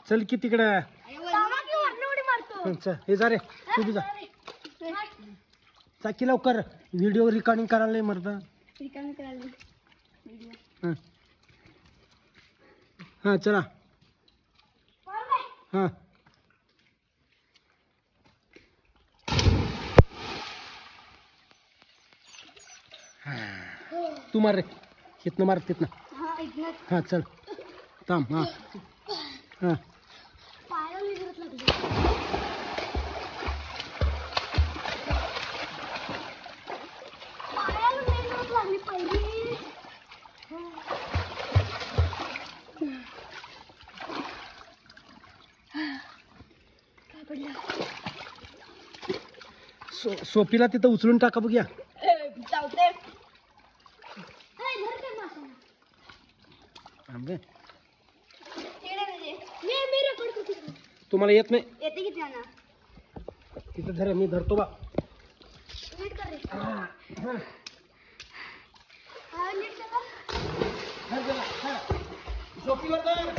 चल की तिकडे. चल हे जा रे तू बी जा. जा की लवकर व्हिडिओ रेकॉर्डिंग करायला मरता. हा चला. हा तू मार रे इथनं मार तिथनं. हा चल थांब. हा हा सोपीला तिथं उचलून टाका बघूया. तुम्हाला येत नाही तिथं धर मी धरतो बा. सोपीला धर.